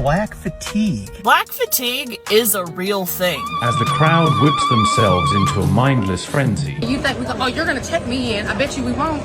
black fatigue. Black fatigue is a real thing. As the crowd whips themselves into a mindless frenzy. You think you're gonna check me in? I bet you we won't.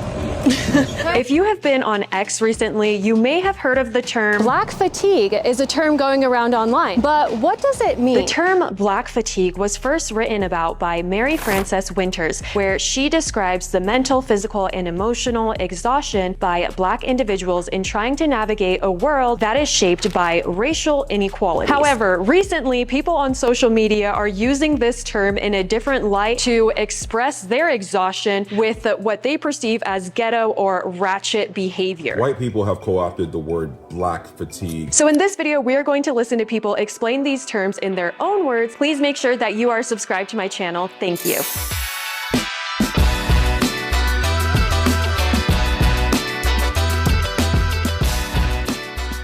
If you have been on X recently, you may have heard of the term black fatigue is a term going around online, but what does it mean? The term black fatigue was first written about by Mary Frances Winters, where she describes the mental, physical, and emotional exhaustion by Black individuals in trying to navigate a world that is shaped by racial inequalities. However, recently, people on social media are using this term in a different light to express their exhaustion with what they perceive as ghetto or ratchet behavior. White people have co-opted the word black fatigue. So in this video, we are going to listen to people explain these terms in their own words. Please make sure that you are subscribed to my channel. Thank you.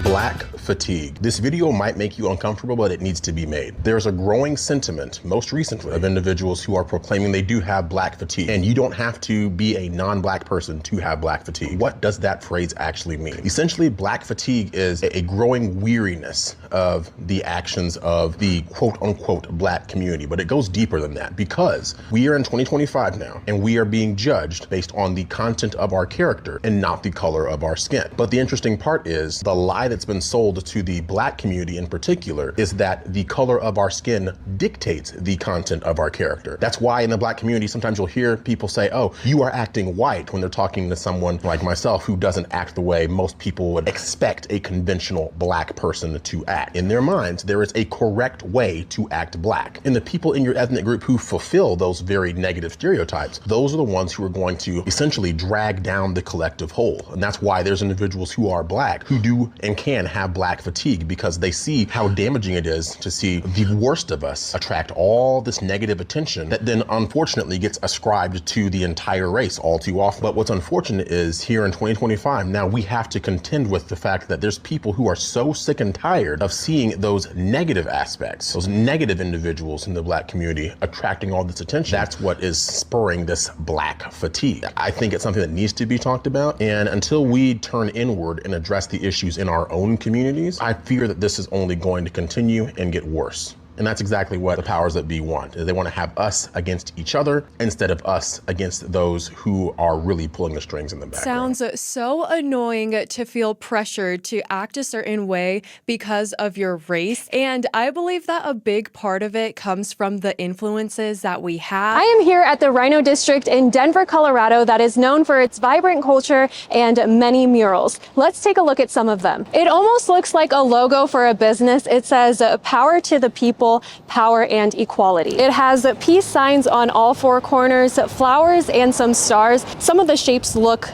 Black fatigue. This video might make you uncomfortable, but it needs to be made. There's a growing sentiment, most recently, of individuals who are proclaiming they do have black fatigue. And you don't have to be a non-black person to have black fatigue. What does that phrase actually mean? Essentially, black fatigue is a growing weariness of the actions of the quote-unquote black community. But it goes deeper than that, because we are in 2025 now, and we are being judged based on the content of our character and not the color of our skin. But the interesting part is the lie that's been sold to the black community in particular is that the color of our skin dictates the content of our character. That's why in the black community, sometimes you'll hear people say, oh, you are acting white, when they're talking to someone like myself who doesn't act the way most people would expect a conventional black person to act. In their minds, there is a correct way to act black. And the people in your ethnic group who fulfill those very negative stereotypes, those are the ones who are going to essentially drag down the collective whole. And that's why there's individuals who are black who do and can have black fatigue, because they see how damaging it is to see the worst of us attract all this negative attention that then unfortunately gets ascribed to the entire race all too often. But what's unfortunate is here in 2025, now we have to contend with the fact that there's people who are so sick and tired of seeing those negative aspects, those negative individuals in the black community attracting all this attention. That's what is spurring this black fatigue. I think it's something that needs to be talked about. And until we turn inward and address the issues in our own communities, I fear that this is only going to continue and get worse. And that's exactly what the powers that be want. They want to have us against each other instead of us against those who are really pulling the strings in the background. Sounds so annoying to feel pressured to act a certain way because of your race. And I believe that a big part of it comes from the influences that we have. I am here at the Rhino District in Denver, Colorado, that is known for its vibrant culture and many murals. Let's take a look at some of them. It almost looks like a logo for a business. It says power to the people, power and equality. It has peace signs on all four corners, flowers and some stars. Some of the shapes look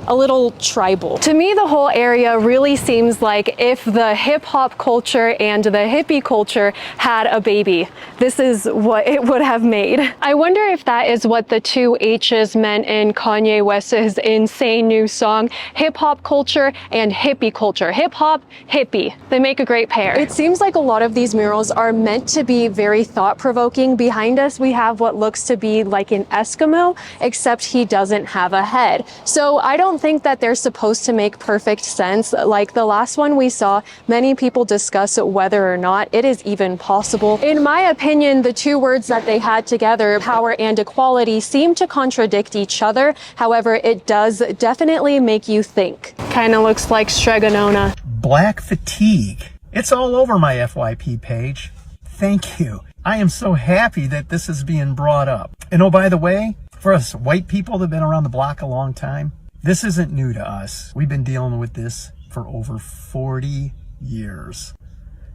a little tribal. To me, the whole area really seems like if the hip hop culture and the hippie culture had a baby, this is what it would have made. I wonder if that is what the two H's meant in Kanye West's insane new song, hip hop culture and hippie culture. Hip hop, hippie. They make a great pair. It seems like a lot of these murals are meant to be very thought-provoking. Behind us, we have what looks to be like an Eskimo, except he doesn't have a head. So I don't think that they're supposed to make perfect sense. Like the last one we saw, many people discuss whether or not it is even possible. In my opinion, the two words that they had together, power and equality, seem to contradict each other. However, it does definitely make you think. Kind of looks like Stregonona. Black fatigue. It's all over my FYP page. Thank you. I am so happy that this is being brought up. And oh, by the way, for us white people that have been around the block a long time, this isn't new to us. We've been dealing with this for over 40 years.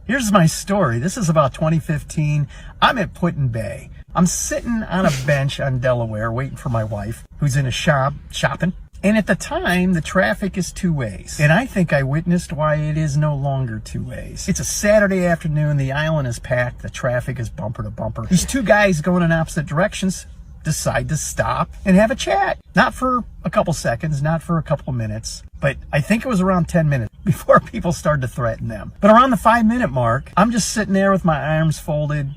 Here's my story. This is about 2015. I'm at Put-in-Bay. I'm sitting on a bench on Delaware waiting for my wife, who's in a shop shopping. And at the time, the traffic is two ways. And I think I witnessed why it is no longer two ways. It's a Saturday afternoon. The island is packed. The traffic is bumper to bumper. These two guys going in opposite directions decide to stop and have a chat. Not for a couple seconds, not for a couple minutes, but I think it was around 10 minutes before people started to threaten them. But around the 5-minute mark, I'm just sitting there with my arms folded,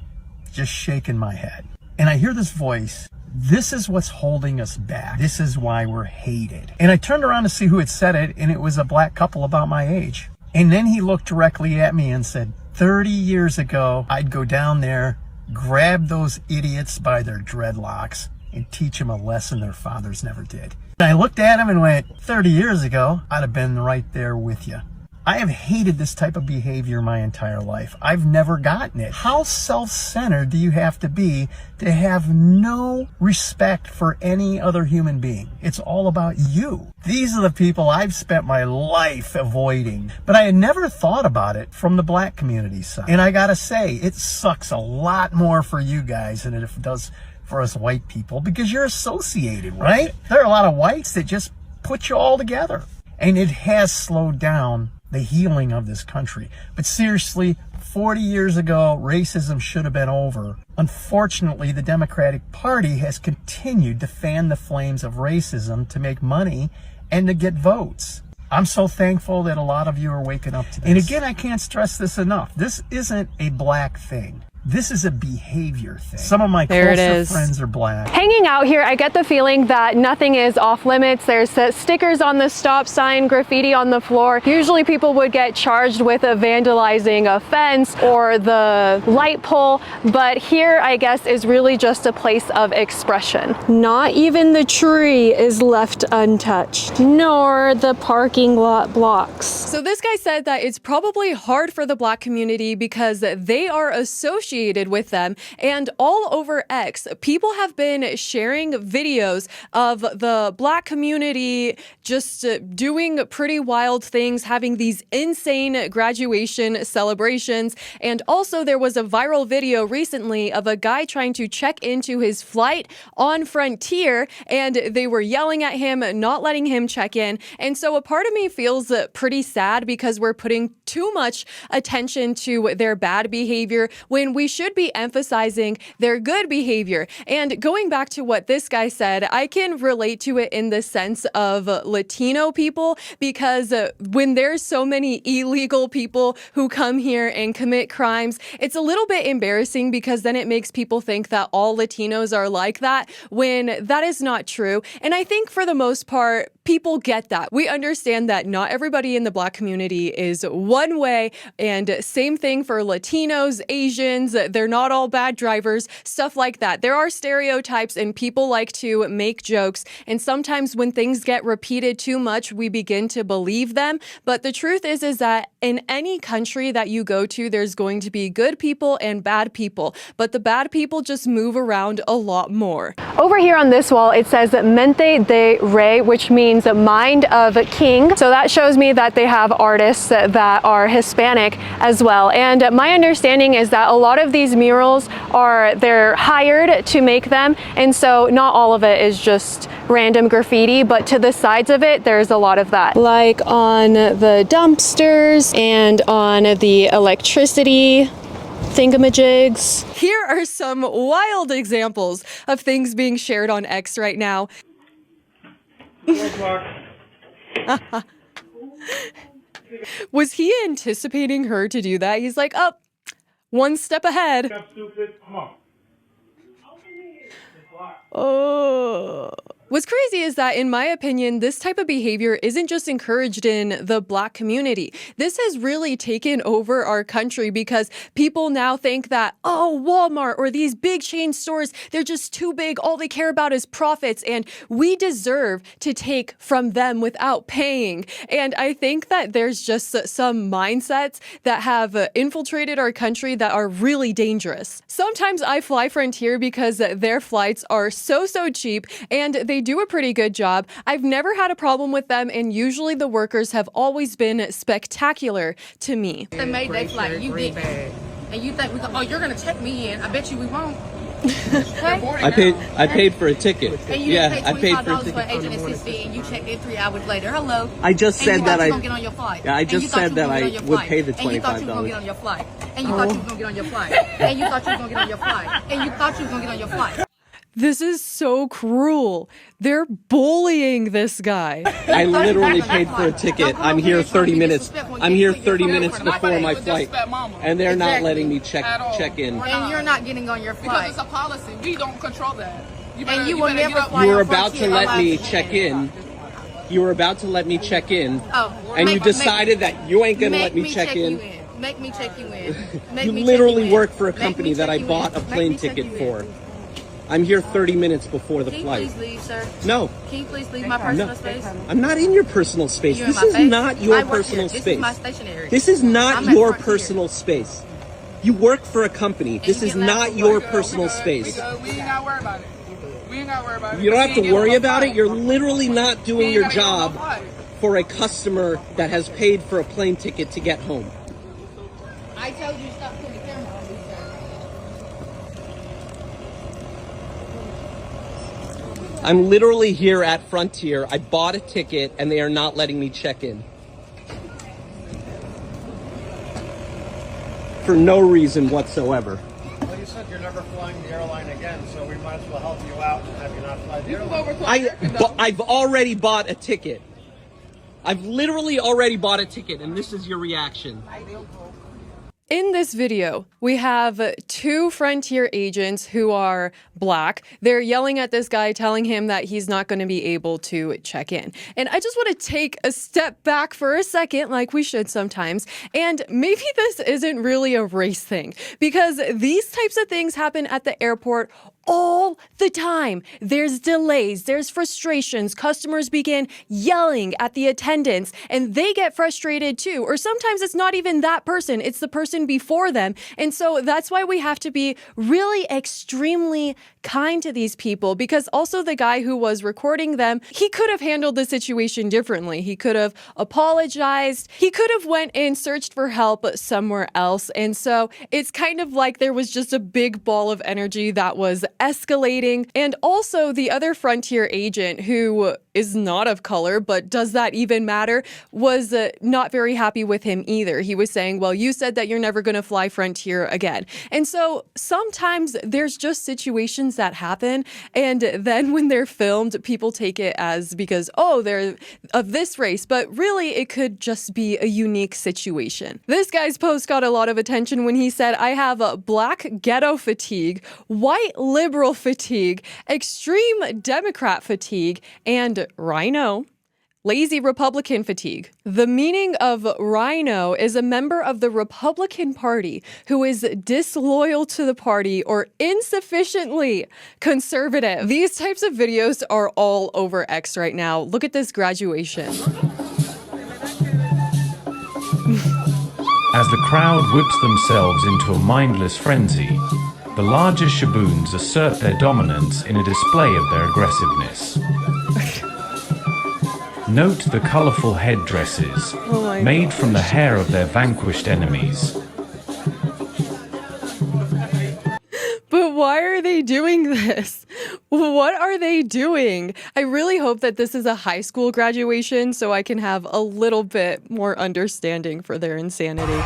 just shaking my head. And I hear this voice. This is what's holding us back. This is why we're hated. And I turned around to see who had said it, and it was a black couple about my age. And then he looked directly at me and said, 30 years ago, I'd go down there, grab those idiots by their dreadlocks, and teach them a lesson their fathers never did. And I looked at him and went, 30 years ago, I'd have been right there with you. I have hated this type of behavior my entire life. I've never gotten it. How self-centered do you have to have no respect for any other human being? It's all about you. These are the people I've spent my life avoiding. But I had never thought about it from the black community side. And I gotta say, it sucks a lot more for you guys than it does for us white people, because you're associated, right? There are a lot of whites that just put you all together. And it has slowed down the healing of this country. But seriously, 40 years ago, racism should have been over. Unfortunately, the Democratic Party has continued to fan the flames of racism to make money and to get votes. I'm so thankful that a lot of you are waking up to this. And again, I can't stress this enough. This isn't a black thing. This is a behavior thing. Some of my closer friends are black. Hanging out here, I get the feeling that nothing is off limits. There's stickers on the stop sign, graffiti on the floor. Usually people would get charged with vandalizing a fence or the light pole, but here, I guess, is really just a place of expression. Not even the tree is left untouched, nor the parking lot blocks. So this guy said that it's probably hard for the black community because they are associated with them, and all over X, people have been sharing videos of the black community just doing pretty wild things, having these insane graduation celebrations. And also there was a viral video recently of a guy trying to check into his flight on Frontier, and they were yelling at him, not letting him check in. And so a part of me feels pretty sad because we're putting too much attention to their bad behavior when we should be emphasizing their good behavior. And going back to what this guy said, I can relate to it in the sense of Latino people, because when there's so many illegal people who come here and commit crimes, it's a little bit embarrassing because then it makes people think that all Latinos are like that, when that is not true. And I think for the most part, people get that. We understand that not everybody in the black community is one way, and same thing for Latinos, Asians, they're not all bad drivers, stuff like that. There are stereotypes and people like to make jokes, and sometimes when things get repeated too much, we begin to believe them. But the truth is that in any country that you go to, there's going to be good people and bad people, but the bad people just move around a lot more. Over here on this wall, it says Mente de Rey, which means mind of king. So that shows me that they have artists that are Hispanic as well. And my understanding is that a lot of these murals they're hired to make them. And so not all of it is just random graffiti, but to the sides of it, there's a lot of that. Like on the dumpsters and on the electricity thingamajigs. Here are some wild examples of things being shared on X right now. Was he anticipating her to do that? He's like, oh, one step ahead. Oh. What's crazy is that, in my opinion, this type of behavior isn't just encouraged in the black community. This has really taken over our country because people now think that, oh, Walmart or these big chain stores, they're just too big. All they care about is profits, and we deserve to take from them without paying. And I think that there's just some mindsets that have infiltrated our country that are really dangerous. Sometimes I fly Frontier because their flights are so cheap, and they do a pretty good job. I've never had a problem with them, and usually the workers have always been spectacular to me. They made their flight, you didn't. And you think, you're going to check me in. I bet you we won't. I paid for a ticket. And you didn't pay $25 for agent assist fee, and you checked in 3 hours later. Hello. I just said that I. You get on your flight. Yeah, I just said that I would pay the $25. And you thought you were going to get on your flight. And you thought you were going to get on your flight. And you thought you were going to get on your flight. And you thought you were going to get on your flight. This is so cruel. They're bullying this guy. I literally paid for a ticket. I'm here 30 minutes. I'm here 30 minutes before my flight, and they're not letting me check in. And you're not getting on your flight. Because it's a policy. We don't control that. And you will never fly. You were about to let me check in. You were about to let me check in, Oh, and you decided that you ain't gonna let me check in. Make me check you in. Make You me literally check you in. work for a Make company me that check I you bought in. a Make plane me check ticket you in. for. I'm here 30 minutes before the Can you flight. please leave, sir? No, Can you please leave my personal space? I'm not in your personal space. You're in This my is face. not I your work personal here. space. This is my stationery. This is not I'm at your Frontier. personal space. You work for a company. This you is get left not for your work. personal space. We ain't gotta worry about it. We ain't gotta worry about it. You don't have to We ain't worry getting about no it. You're flight. literally not doing We your ain't gotta job get on no flight. for a customer that has paid for a plane ticket to get home. I told you to stop putting the camera on me, sir. I'm literally here at Frontier. I bought a ticket and they are not letting me check in. For no reason whatsoever. Well, you said you're never flying the airline again, so we might as well help you out and have you not fly the airline. I've already bought a ticket. I've literally already bought a ticket, and this is your reaction. In this video, we have two Frontier agents who are black. They're yelling at this guy, telling him that he's not going to be able to check in. And I just want to take a step back for a second, like we should sometimes. And maybe this isn't really a race thing, because these types of things happen at the airport all the time. There's delays, there's frustrations. Customers begin yelling at the attendants and they get frustrated too. Or sometimes it's not even that person, it's the person before them. And so that's why we have to be really extremely kind to these people, because also the guy who was recording them, he could have handled the situation differently. He could have apologized. He could have went and searched for help somewhere else. And so it's kind of like there was just a big ball of energy that was escalating. And also the other Frontier agent, who is not of color, but does that even matter, was not very happy with him either. He was saying, well, you said that you're never going to fly Frontier again. And so sometimes there's just situations that happen, and then when they're filmed, people take it as because, oh, they're of this race, but really it could just be a unique situation. This guy's post got a lot of attention when he said, I have a black ghetto fatigue, white liberal fatigue, extreme Democrat fatigue, and rhino lazy Republican fatigue. The meaning of rhino is a member of the Republican Party who is disloyal to the party or insufficiently conservative. These types of videos are all over X right now. Look at this graduation. As the crowd whips themselves into a mindless frenzy, the larger shaboons assert their dominance in a display of their aggressiveness. Note the colorful headdresses made from the hair of their vanquished enemies. But why are they doing this? What are they doing? I really hope that this is a high school graduation so I can have a little bit more understanding for their insanity.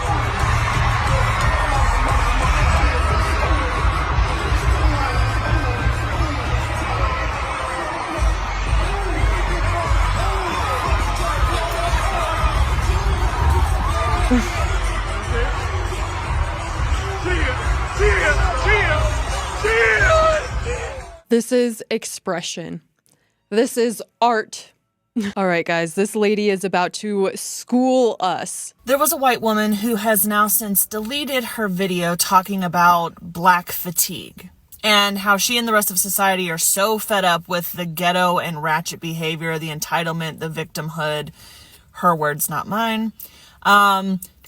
This is expression. This is art. All right, guys, this lady is about to school us. There was a white woman who has now since deleted her video talking about black fatigue and how she and the rest of society are so fed up with the ghetto and ratchet behavior, the entitlement, the victimhood. Her words, not mine.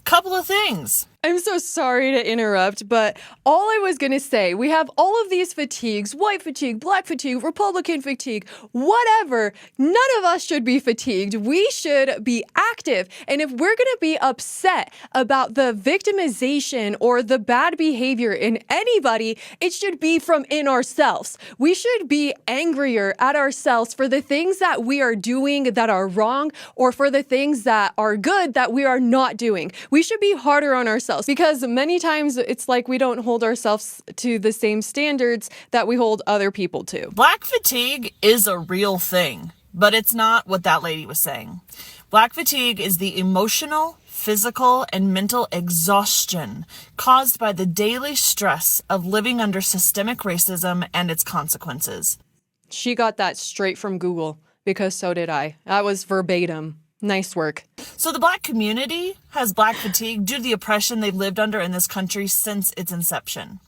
Couple of things. I'm so sorry to interrupt, but all I was going to say, we have all of these fatigues, white fatigue, black fatigue, Republican fatigue, whatever. None of us should be fatigued. We should be active. And if we're going to be upset about the victimization or the bad behavior in anybody, it should be from in ourselves. We should be angrier at ourselves for the things that we are doing that are wrong, or for the things that are good that we are not doing. We should be harder on ourselves, because many times it's like we don't hold ourselves to the same standards that we hold other people to. Black fatigue is a real thing, but it's not what that lady was saying. Black fatigue is the emotional, physical, and mental exhaustion caused by the daily stress of living under systemic racism and its consequences. She got that straight from Google. because so did I. That was verbatim. Nice work. So the black community has black fatigue due to the oppression they've lived under in this country since its inception.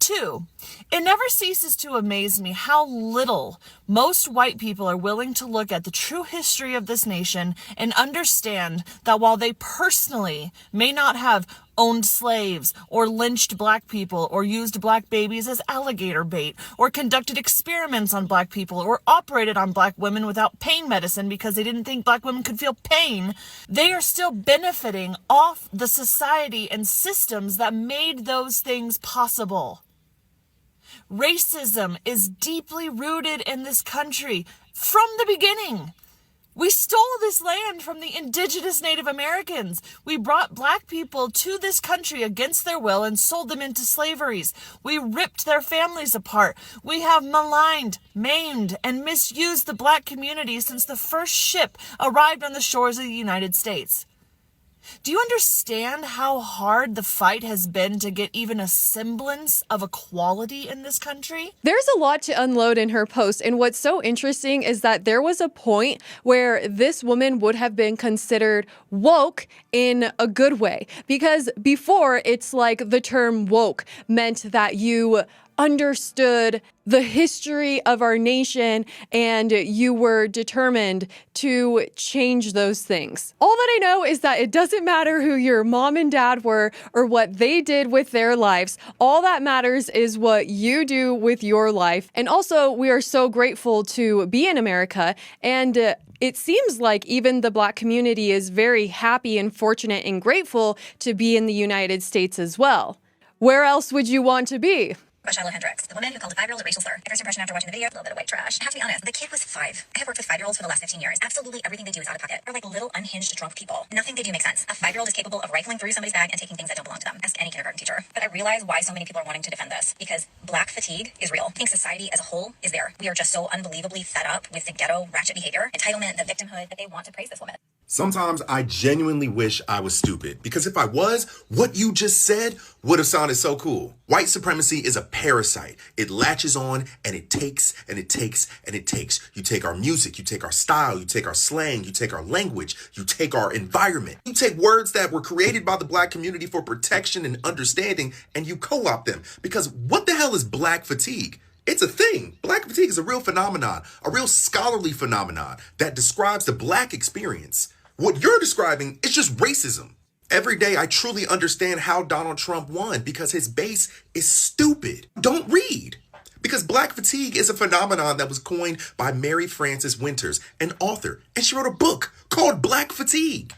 2, it never ceases to amaze me how little most white people are willing to look at the true history of this nation and understand that while they personally may not have owned slaves or lynched black people or used black babies as alligator bait or conducted experiments on black people or operated on black women without pain medicine because they didn't think black women could feel pain, they are still benefiting off the society and systems that made those things possible. Racism is deeply rooted in this country from the beginning. We stole this land from the indigenous Native Americans. We brought black people to this country against their will and sold them into slaveries. We ripped their families apart. We have maligned, maimed, and misused the black community since the first ship arrived on the shores of the United States. Do you understand how hard the fight has been to get even a semblance of equality in this country? There's a lot to unload in her post, and what's so interesting is that there was a point where this woman would have been considered woke in a good way, because before it's like the term woke meant that you understood the history of our nation and you were determined to change those things. All that I know is that it doesn't matter who your mom and dad were or what they did with their lives. All that matters is what you do with your life. And also, we are so grateful to be in America, and it seems like even the black community is very happy and fortunate and grateful to be in the United States as well. Where else would you want to be? Shiloh Hendricks, the woman who called a 5-year-old a racial slur. First impression after watching the video, a little bit of white trash. I have to be honest, the kid was 5. I have worked with 5-year-olds for the last 15 years. Absolutely everything they do is out of pocket. They're like little unhinged drunk people. Nothing they do makes sense. A 5-year-old is capable of rifling through somebody's bag and taking things that don't belong to them. Ask any kindergarten teacher. But I realize why so many people are wanting to defend this. Because black fatigue is real. I think society as a whole is there. We are just so unbelievably fed up with the ghetto ratchet behavior, entitlement, the victimhood, that they want to praise this woman. Sometimes I genuinely wish I was stupid, because if I was, what you just said would have sounded so cool. White supremacy is a parasite. It latches on and it takes and it takes and it takes. You take our music, you take our style, you take our slang, you take our language, you take our environment. You take words that were created by the black community for protection and understanding, and you co-opt them. Because what the hell is black fatigue? It's a thing. Black fatigue is a real phenomenon, a real scholarly phenomenon that describes the black experience. What you're describing is just racism. Every day I truly understand how Donald Trump won, because his base is stupid. Don't read. Because black fatigue is a phenomenon that was coined by Mary Frances Winters, an author, and she wrote a book called Black Fatigue.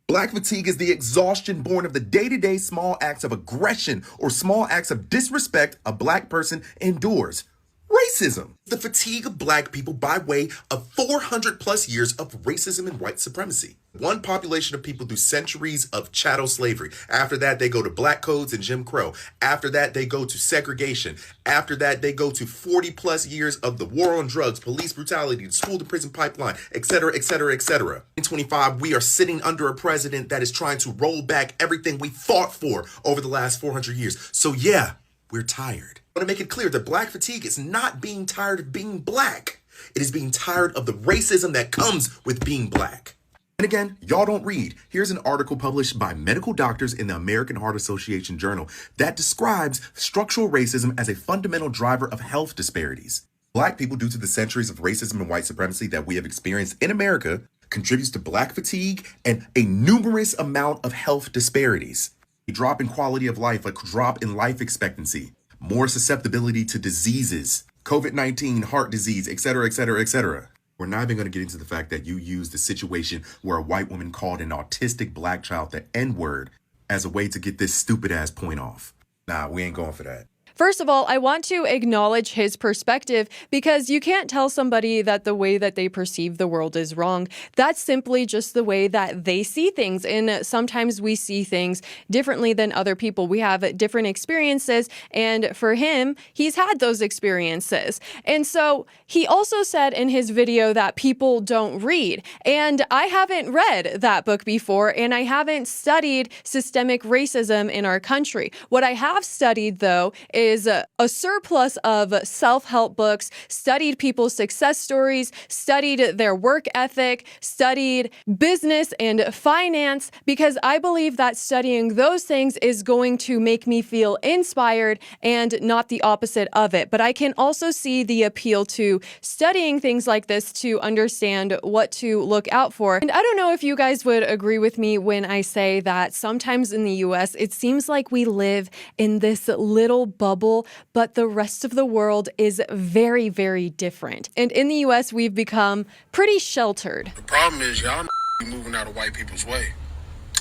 Black fatigue is the exhaustion born of the day-to-day small acts of aggression or small acts of disrespect a black person endures. Racism. The fatigue of black people by way of 400 plus years of racism and white supremacy. One population of people through centuries of chattel slavery. After that, they go to black codes and Jim Crow. After that, they go to segregation. After that, they go to 40 plus years of the war on drugs, police brutality, the school to prison pipeline, etc., etc., etc. In 2025, we are sitting under a president that is trying to roll back everything we fought for over the last 400 years. So yeah, we're tired. I want to make it clear that black fatigue is not being tired of being black. It is being tired of the racism that comes with being black. And again, y'all don't read. Here's an article published by medical doctors in the American Heart Association Journal that describes structural racism as a fundamental driver of health disparities. Black people, due to the centuries of racism and white supremacy that we have experienced in America, contributes to black fatigue and a numerous amount of health disparities. A drop in quality of life, a drop in life expectancy, more susceptibility to diseases, COVID-19, heart disease, etc., etc., etc. We're not even going to get into the fact that you use the situation where a white woman called an autistic black child the N-word as a way to get this stupid ass point off. Nah, we ain't going for that. First of all, I want to acknowledge his perspective, because you can't tell somebody that the way that they perceive the world is wrong. That's simply just the way that they see things. And sometimes we see things differently than other people. We have different experiences. And for him, he's had those experiences. And so he also said in his video that people don't read. And I haven't read that book before, and I haven't studied systemic racism in our country. What I have studied, though, is is a surplus of self-help books, studied people's success stories, studied their work ethic, studied business and finance, because I believe that studying those things is going to make me feel inspired and not the opposite of it. But I can also see the appeal to studying things like this to understand what to look out for. And I don't know if you guys would agree with me when I say that sometimes in the US, it seems like we live in this little bubble, but the rest of the world is very, very different. And in the US, we've become pretty sheltered. The problem is y'all moving out of white people's way.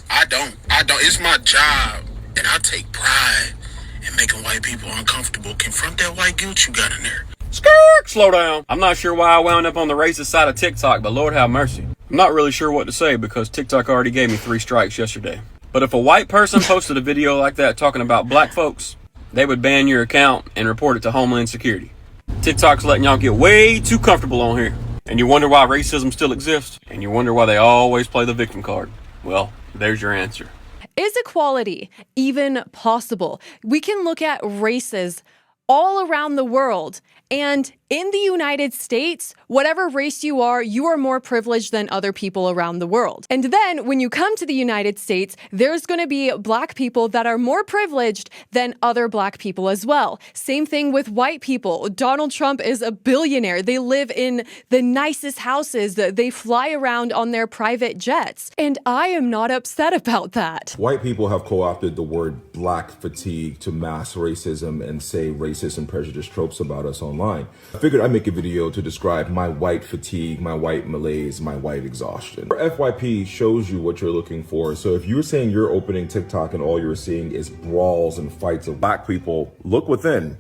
I don't. It's my job, and I take pride in making white people uncomfortable. Confront that white guilt you got in there. Slow down. I'm not sure why I wound up on the racist side of TikTok, but Lord have mercy. I'm not really sure what to say because TikTok already gave me 3 strikes yesterday. But if a white person posted a video like that talking about black folks, they would ban your account and report it to Homeland Security. TikTok's letting y'all get way too comfortable on here. And you wonder why racism still exists. And you wonder why they always play the victim card. Well, there's your answer. Is equality even possible? We can look at races all around the world. And in the United States, whatever race you are more privileged than other people around the world. And then when you come to the United States, there's going to be black people that are more privileged than other black people as well. Same thing with white people. Donald Trump is a billionaire. They live in the nicest houses. They fly around on their private jets. And I am not upset about that. White people have co-opted the word black fatigue to mask racism and say racist and prejudiced tropes about us online. I figured I'd make a video to describe my white fatigue, my white malaise, my white exhaustion. FYP shows you what you're looking for. So if you're saying you're opening TikTok and all you're seeing is brawls and fights of black people, look within.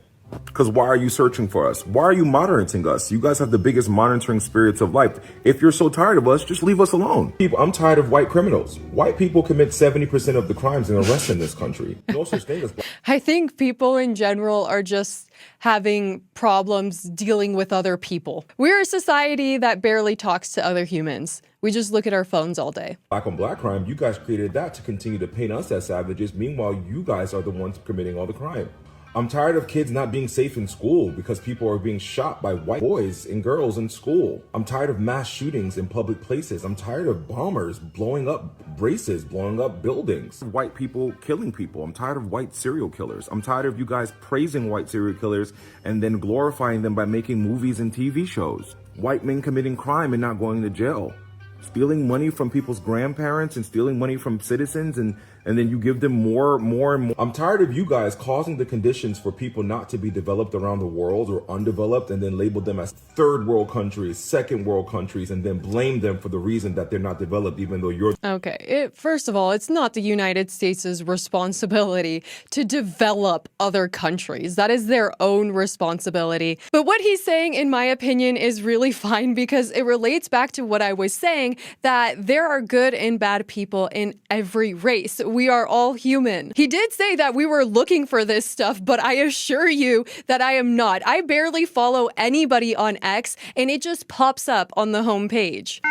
Because why are you searching for us? Why are you monitoring us? You guys have the biggest monitoring spirits of life. If you're so tired of us, just leave us alone. I'm tired of white criminals. White people commit 70% of the crimes and arrests in this country. No such thing as black. I think people in general are just having problems dealing with other people. We're a society that barely talks to other humans. We just look at our phones all day. Black on black crime, you guys created that to continue to paint us as savages. Meanwhile, you guys are the ones committing all the crime. I'm tired of kids not being safe in school because people are being shot by white boys and girls in school. I'm tired of mass shootings in public places. I'm tired of bombers blowing up races, blowing up buildings. White people killing people. I'm tired of white serial killers. I'm tired of you guys praising white serial killers and then glorifying them by making movies and TV shows. White men committing crime and not going to jail. Stealing money from people's grandparents and stealing money from citizens and then you give them more and more. I'm tired of you guys causing the conditions for people not to be developed around the world or undeveloped and then label them as third world countries, second world countries, and then blame them for the reason that they're not developed even though you're... Okay, first of all, it's not the United States' responsibility to develop other countries. That is their own responsibility. But what he's saying, in my opinion, is really fine because it relates back to what I was saying, that there are good and bad people in every race. We are all human. He did say that we were looking for this stuff, but I assure you that I am not. I barely follow anybody on X, and it just pops up on the homepage.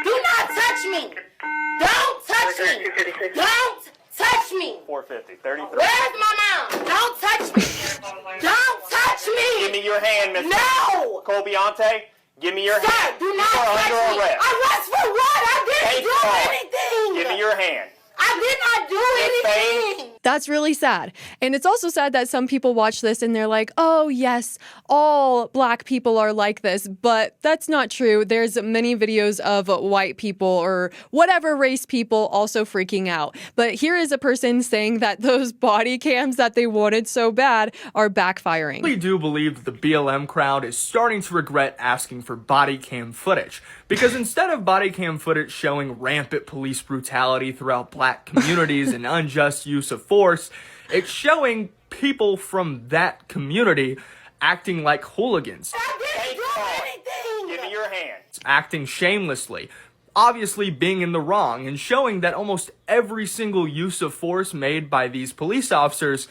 Do not touch me! Don't touch me! Don't touch me! 450, 33. Where's my mom? Don't touch me! Don't touch me! Give me your hand, Mr. No! Colbiante. Give me your hand. Sir, do not you are touch under me! arrest. Arrest for what? I didn't do anything! Give me your hand. I did not do anything! That's really sad. And it's also sad that some people watch this and they're like, oh yes, all black people are like this, but that's not true. There's many videos of white people or whatever race people also freaking out. But here is a person saying that those body cams that they wanted so bad are backfiring. I really do believe that the BLM crowd is starting to regret asking for body cam footage, because instead of body cam footage showing rampant police brutality throughout black communities and unjust use of force, it's showing people from that community acting like hooligans. I didn't do anything! Give me your hand. Acting shamelessly, obviously being in the wrong, and showing that almost every single use of force made by these police officers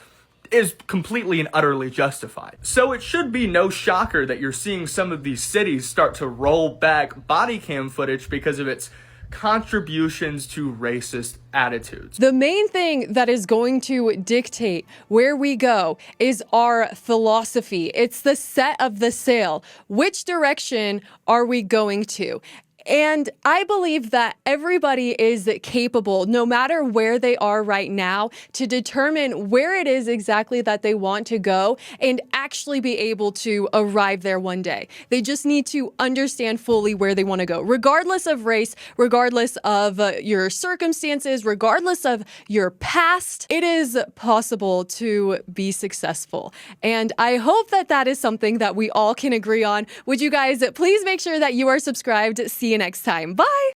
is completely and utterly justified. So it should be no shocker that you're seeing some of these cities start to roll back body cam footage because of its contributions to racist attitudes. The main thing that is going to dictate where we go is our philosophy. It's the set of the sail. Which direction are we going to? And I believe that everybody is capable, no matter where they are right now, to determine where it is exactly that they want to go and actually be able to arrive there one day. They just need to understand fully where they want to go, regardless of race, regardless of your circumstances, regardless of your past. It is possible to be successful. And I hope that that is something that we all can agree on. Would you guys please make sure that you are subscribed? See you next time. Bye.